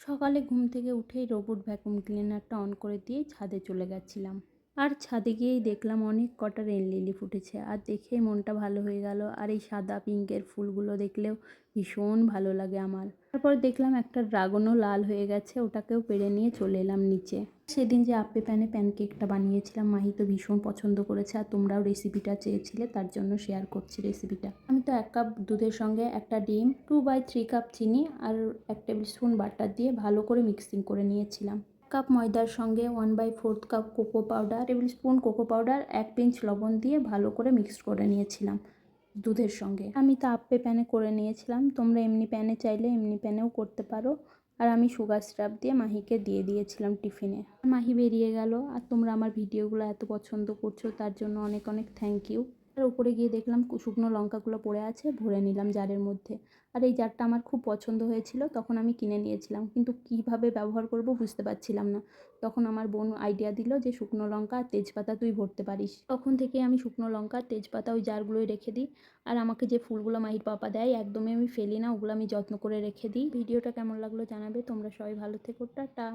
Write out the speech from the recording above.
সকালে ঘুম থেকে উঠেই রোবট ভ্যাকুয়াম ক্লিনারটা অন করে দিয়ে ছাদে চলে গেছিলাম। আর ছাদে গিয়েই দেখলাম অনেক কটা রেন লিলি ফুটেছে, আর দেখেই মনটা ভালো হয়ে গেল। আর এই সাদা পিঙ্কের ফুলগুলো দেখলেও ভীষণ ভালো লাগে আমার। তারপর দেখলাম একটা ড্রাগনও লাল হয়ে গেছে, ওটাকেও পেড়ে নিয়ে চলে এলাম নিচে। সেদিন যে আপে প্যানে প্যানকেকটা বানিয়েছিলাম, মাহি তো ভীষণ পছন্দ করেছে, আর তোমরাও রেসিপিটা চেয়েছিলে, তার জন্য শেয়ার করছি রেসিপিটা। আমি তো 1 কাপ দুধের সঙ্গে একটা ডিম, 2/3 কাপ চিনি আর 1 টেবিল স্পুন বাটার দিয়ে ভালো করে মিক্সিং করে নিয়েছিলাম। কাপ ময়দার সঙ্গে 1/4 cup cocoa powder, table spoon cocoa powder, 1 pinch লবণ দিয়ে ভালো করে মিক্সড করে নিয়েছিলাম দুধের সঙ্গে। আমি তো আপ্পে প্যানে করে নিয়েছিলাম, তোমরা এমনি প্যানে চাইলে এমনি প্যানেও করতে পারো। আর আমি সুগার সিরাপ দিয়ে মাহিকে দিয়ে দিয়েছিলাম টিফিনে। মাহি বেরিয়ে গেল। আর তোমরা আমার ভিডিওগুলো এত পছন্দ করছো, তার জন্য অনেক অনেক থ্যাংক ইউ। আর উপরে গিয়ে দেখলাম শুকনো লঙ্কাগুলো পড়ে আছে, ভরে নিলাম জারের মধ্যে। আর এই জারটা আমার খুব পছন্দ হয়েছিল, তখন আমি কিনে নিয়েছিলাম, কিন্তু কিভাবে ব্যবহার করব বুঝতে পারছিলাম না। তখন আমার বোন আইডিয়া দিল যে শুকনো লঙ্কা আর তেজপাতা তুই ভরতে পারিস। তখন থেকে আমি শুকনো লঙ্কা আর তেজপাতা ওই জারগুলোই রেখে দিই। আর আমাকে যে ফুলগুলো মাহির পাপা দেয় একদমই আমি ফেলি না, ওগুলো আমি যত্ন করে রেখে দিই। ভিডিওটা কেমন লাগলো জানাবে। তোমরা সবাই ভালো থেকো, টাটা।